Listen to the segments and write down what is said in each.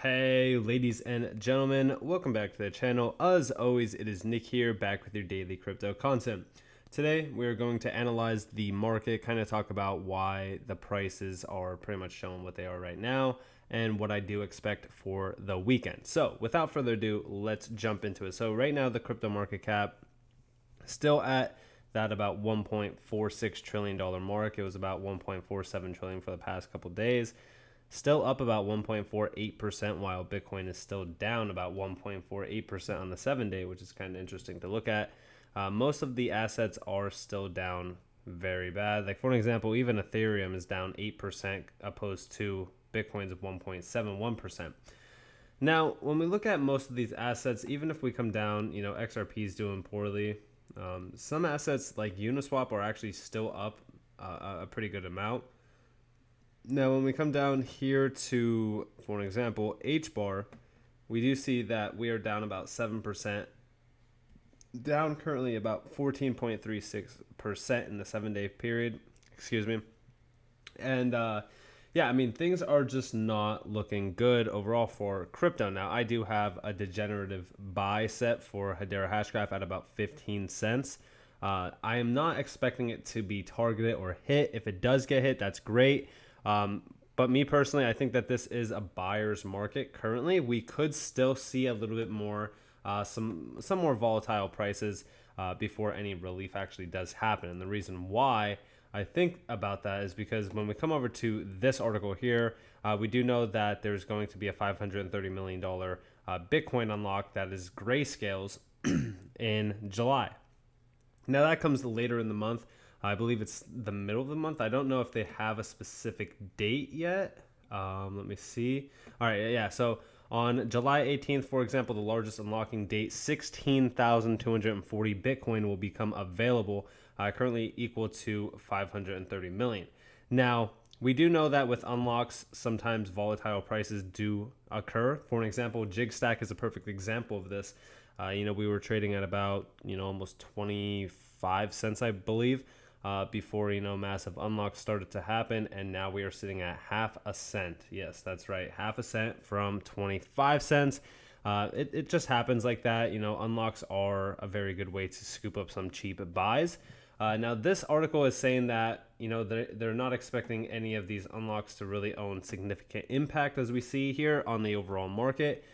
Hey ladies and gentlemen, welcome back to the channel. As always, it is Nick here, back with your daily crypto content. Today we're going to analyze the market, kind of talk about why the prices are pretty much showing what they are right now and what I do expect for the weekend. So without further ado, let's jump into it. So right now the crypto market cap still at that about $1.46 trillion mark. It was about 1.47 trillion for the past couple days. Still up about 1.48%, while Bitcoin is still down about 1.48% on the 7-day, which is kind of interesting to look at. Most of the assets are still down very bad. Like, for an example, even Ethereum is down 8% opposed to Bitcoin's of 1.71%. Now, when we look at most of these assets, even if we come down, XRP is doing poorly. Some assets like Uniswap are actually still up a pretty good amount. Now, when we come down here to, for an example, HBAR, we do see that we are down about 7%, down currently about 14.36% in the 7-day period, excuse me. And yeah, I mean, things are just not looking good overall for crypto. Now, I do have a degenerative buy set for Hedera Hashgraph at about 15 cents. I am not expecting it to be targeted or hit. If it does get hit, that's great. But me personally, I think that this is a buyer's market currently. We could still see a little bit more, some more volatile prices before any relief actually does happen. And the reason why I think about that is because when we come over to this article here, we do know that there's going to be a $530 million Bitcoin unlock that is grayscales in July. Now that comes later in the month. I believe it's the middle of the month. I don't know if they have a specific date yet. Let me see. All right, yeah. So on July 18th, for example, the largest unlocking date, 16,240 Bitcoin will become available, currently equal to 530 million. Now, we do know that with unlocks, sometimes volatile prices do occur. For an example, JigStack is a perfect example of this. We were trading at about, almost 25 cents, I believe. Before massive unlocks started to happen, and now we are sitting at half a cent. Yes, that's right, half a cent from 25 cents. It just happens like that. Unlocks are a very good way to scoop up some cheap buys. Now this article is saying that they're not expecting any of these unlocks to really own significant impact, as we see here on the overall market.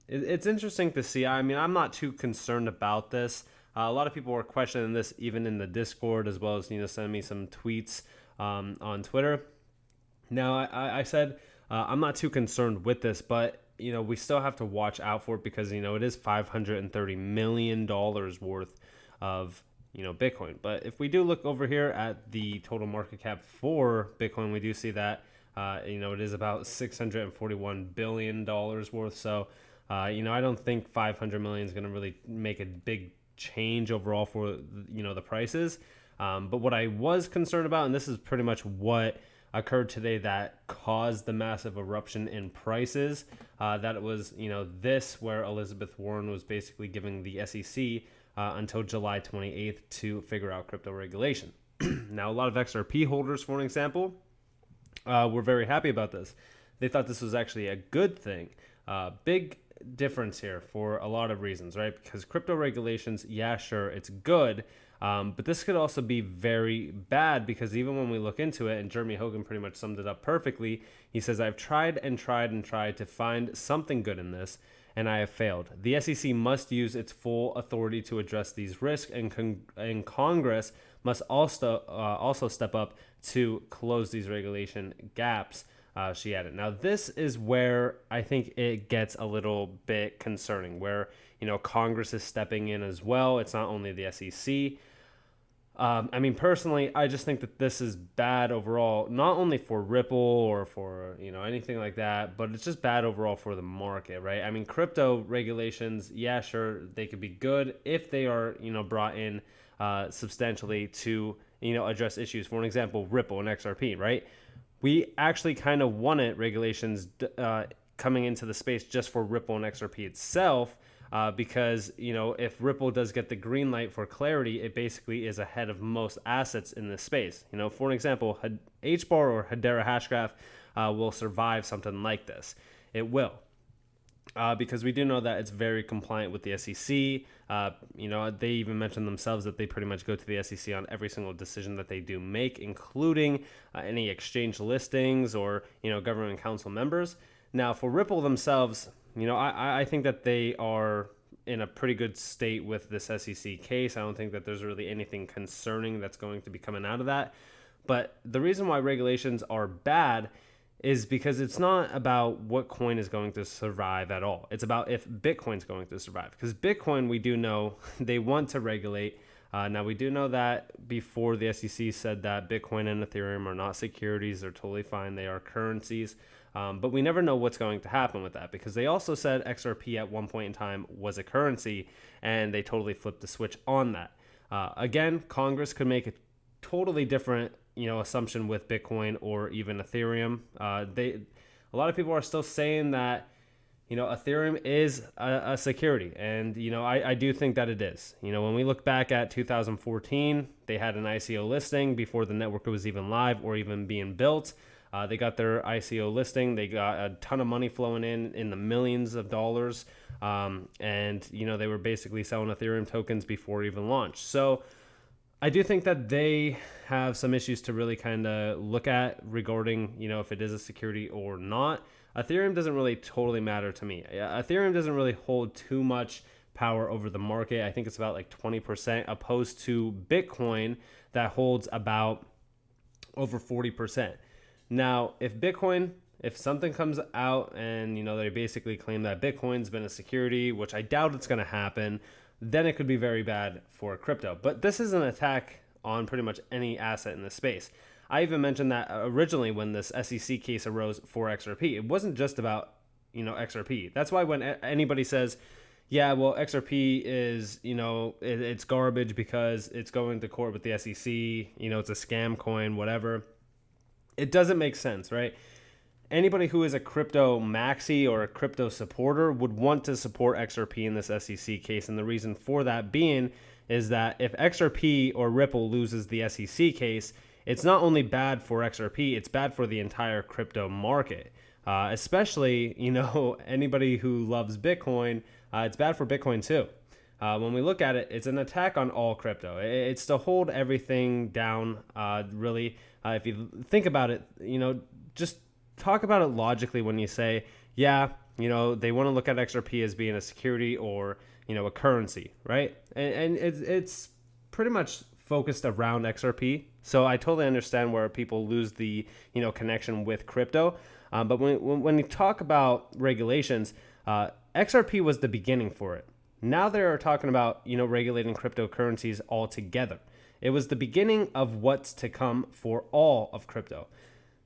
It's interesting to see. I mean, I'm not too concerned about this. A lot of people were questioning this even in the Discord, as well as sending me some tweets on Twitter. Now, I said I'm not too concerned with this, but we still have to watch out for it because it is $530 million worth of Bitcoin. But if we do look over here at the total market cap for Bitcoin, we do see that it is about $641 billion worth. So I don't think 500 million is going to really make a big change overall for the prices, but what I was concerned about, and this is pretty much what occurred today that caused the massive eruption in prices, that it was this where Elizabeth Warren was basically giving the SEC until July 28th to figure out crypto regulation. Now, a lot of XRP holders, for an example, were very happy about this. They thought this was actually a good thing. Big difference here for a lot of reasons, right? Because crypto regulations, yeah, sure, it's good, but this could also be very bad, because even when we look into it, and Jeremy Hogan pretty much summed it up perfectly, he says, I've tried and tried and tried to find something good in this, and I have failed. The SEC must use its full authority to address these risks, and Congress must also step up to close these regulation gaps. She added. Now, this is where I think it gets a little bit concerning, where Congress is stepping in as well. It's not only the SEC. I mean, personally, I just think that this is bad overall, not only for Ripple or for anything like that, but it's just bad overall for the market, right? I mean, crypto regulations, yeah, sure, they could be good if they are brought in substantially to address issues. For an example, Ripple and XRP, right? We actually kind of wanted regulations coming into the space just for Ripple and XRP itself, because if Ripple does get the green light for clarity, it basically is ahead of most assets in this space. For an example, HBAR or Hedera Hashgraph will survive something like this. it will. Because we do know that it's very compliant with the SEC. They even mentioned themselves that they pretty much go to the SEC on every single decision that they do make, including any exchange listings or, government council members. Now, for Ripple themselves, I think that they are in a pretty good state with this SEC case. I don't think that there's really anything concerning that's going to be coming out of that. But the reason why regulations are bad is because it's not about what coin is going to survive at all. It's about if Bitcoin's going to survive. Because Bitcoin, we do know they want to regulate. Now, we do know that before the SEC said that Bitcoin and Ethereum are not securities. They're totally fine. They are currencies. But we never know what's going to happen with that, because they also said XRP at one point in time was a currency, and they totally flipped the switch on that. Again, Congress could make a totally different assumption with Bitcoin or even Ethereum. A lot of people are still saying that Ethereum is a security, and I do think that it is. When we look back at 2014, they had an ICO listing before the network was even live or even being built. They got their ICO listing. They got a ton of money flowing in the millions of dollars, and they were basically selling Ethereum tokens before even launch. So I do think that they have some issues to really kind of look at regarding, if it is a security or not. Ethereum doesn't really totally matter to me. Ethereum doesn't really hold too much power over the market. I think it's about like 20%, opposed to Bitcoin that holds about over 40%. Now, if something comes out and, they basically claim that Bitcoin's been a security, which I doubt it's going to happen, then it could be very bad for crypto. But this is an attack on pretty much any asset in this space. I even mentioned that originally when this SEC case arose for XRP, it wasn't just about, XRP. That's why when anybody says, yeah, well, XRP is, it's garbage because it's going to court with the SEC, it's a scam coin, whatever. It doesn't make sense, right? Anybody who is a crypto maxi or a crypto supporter would want to support XRP in this SEC case. And the reason for that being is that if XRP or Ripple loses the SEC case, it's not only bad for XRP, it's bad for the entire crypto market. Especially, anybody who loves Bitcoin, it's bad for Bitcoin too. When we look at it, it's an attack on all crypto. It's to hold everything down, really. If you think about it, just talk about it logically when you say, yeah, they want to look at XRP as being a security or, a currency, right? And it's pretty much focused around XRP. So I totally understand where people lose the, connection with crypto. But when you talk about regulations, XRP was the beginning for it. Now they're talking about, regulating cryptocurrencies altogether. It was the beginning of what's to come for all of crypto.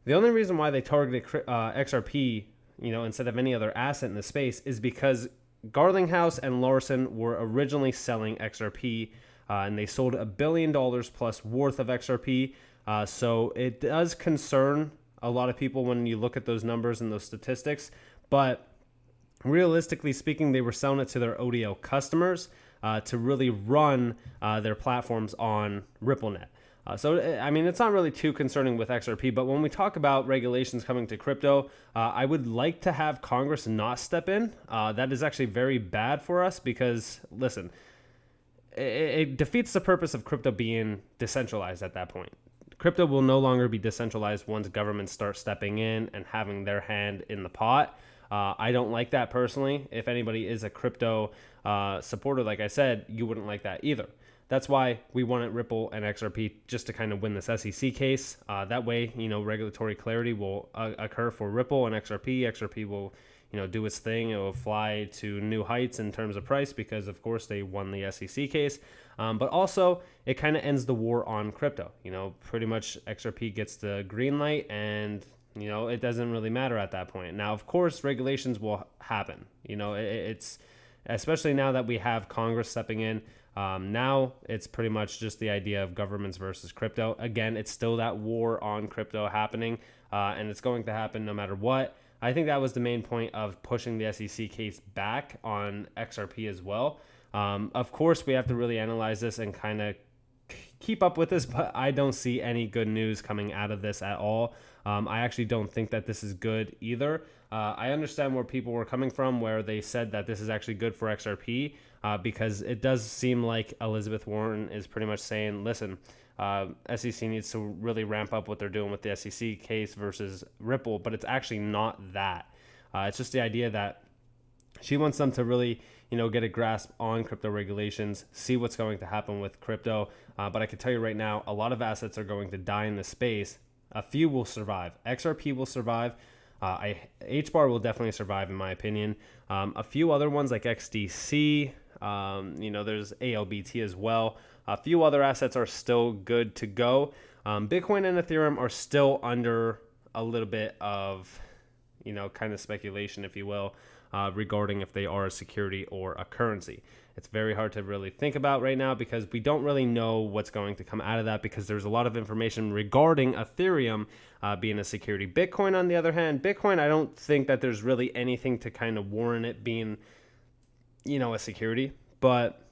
The only reason why they targeted XRP, instead of any other asset in the space is because Garlinghouse and Larson were originally selling XRP, and they sold $1 billion plus worth of XRP. So it does concern a lot of people when you look at those numbers and those statistics. But realistically speaking, they were selling it to their ODL customers to really run their platforms on RippleNet. So it's not really too concerning with XRP, but when we talk about regulations coming to crypto, I would like to have Congress not step in. That is actually very bad for us because, listen, it defeats the purpose of crypto being decentralized at that point. Crypto will no longer be decentralized once governments start stepping in and having their hand in the pot. I don't like that personally. If anybody is a crypto supporter, like I said, you wouldn't like that either. That's why we wanted Ripple and XRP just to kind of win this SEC case. That way, regulatory clarity will occur for Ripple and XRP. XRP will, do its thing. It will fly to new heights in terms of price because, of course, they won the SEC case. But also, it kind of ends the war on crypto. Pretty much XRP gets the green light and, it doesn't really matter at that point. Now, of course, regulations will happen. It's especially now that we have Congress stepping in. Now it's pretty much just the idea of governments versus crypto. Again, it's still that war on crypto happening, and it's going to happen no matter what. I think that was the main point of pushing the SEC case back on XRP as well. Of course, we have to really analyze this and kind of keep up with this, but I don't see any good news coming out of this at all. I actually don't think that this is good either. I understand where people were coming from, where they said that this is actually good for XRP, because it does seem like Elizabeth Warren is pretty much saying, listen, SEC needs to really ramp up what they're doing with the SEC case versus Ripple, but it's actually not that. It's just the idea that she wants them to really, get a grasp on crypto regulations, see what's going to happen with crypto. But I can tell you right now, a lot of assets are going to die in this space. A few will survive. XRP will survive. HBAR will definitely survive, in my opinion. A few other ones like XDC, there's ALBT as well. A few other assets are still good to go. Bitcoin and Ethereum are still under a little bit of, kind of speculation, if you will, regarding if they are a security or a currency. It's very hard to really think about right now because we don't really know what's going to come out of that, because there's a lot of information regarding Ethereum being a security. Bitcoin, on the other hand, I don't think that there's really anything to kind of warrant it being, a security, but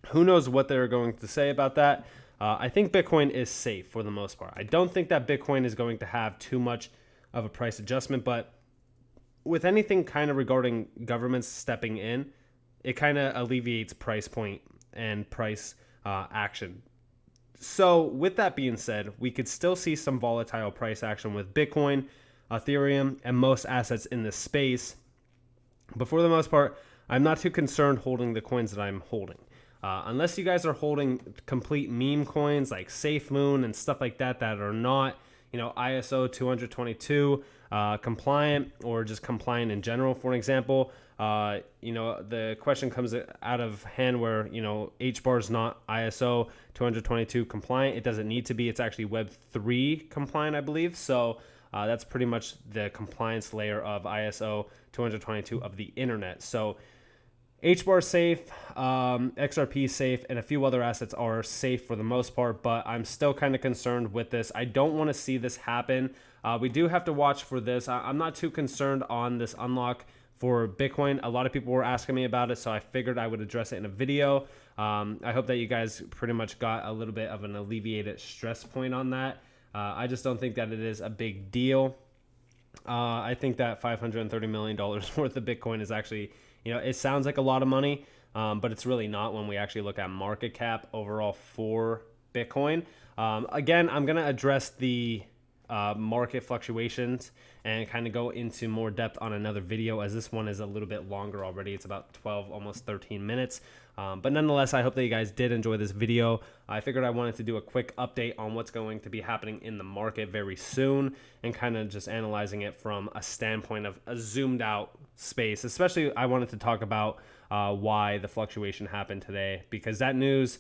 who knows what they're going to say about that. I think Bitcoin is safe for the most part. I don't think that Bitcoin is going to have too much of a price adjustment, but with anything kind of regarding governments stepping in, it kind of alleviates price point and price action. So with that being said, we could still see some volatile price action with Bitcoin, Ethereum, and most assets in this space. But for the most part, I'm not too concerned holding the coins that I'm holding. Unless you guys are holding complete meme coins like SafeMoon and stuff like that that are not, ISO 222 compliant, or just compliant in general. For an example, the question comes out of hand where, HBAR is not ISO 222 compliant. It doesn't need to be. It's actually Web3 compliant, I believe. So that's pretty much the compliance layer of ISO 222 of the internet. So HBAR safe, XRP safe, and a few other assets are safe for the most part, but I'm still kind of concerned with this. I don't want to see this happen. We do have to watch for this. I'm not too concerned on this unlock for Bitcoin. A lot of people were asking me about it, so I figured I would address it in a video. I hope that you guys pretty much got a little bit of an alleviated stress point on that. I just don't think that it is a big deal. I think that $530 million worth of Bitcoin is actually, it sounds like a lot of money, but it's really not when we actually look at market cap overall for Bitcoin. Again, I'm going to address the market fluctuations and kind of go into more depth on another video, as this one is a little bit longer already. It's about 12, almost 13 minutes. But nonetheless, I hope that you guys did enjoy this video. I figured I wanted to do a quick update on what's going to be happening in the market very soon, and kind of just analyzing it from a standpoint of a zoomed out space. Especially, I wanted to talk about why the fluctuation happened today, because that news,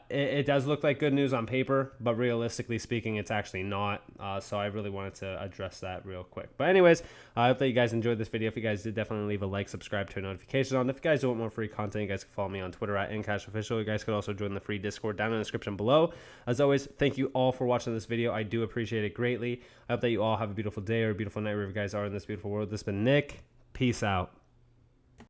it does look like good news on paper, but realistically speaking, it's actually not. So I really wanted to address that real quick. But anyways, I hope that you guys enjoyed this video. If you guys did, definitely leave a like, subscribe, turn notifications on. If you guys want more free content, you guys can follow me on Twitter at NCashOfficial. You guys could also join the free Discord down in the description below. As always, thank you all for watching this video. I do appreciate it greatly. I hope that you all have a beautiful day or a beautiful night wherever you guys are in this beautiful world. This has been Nick. Peace out.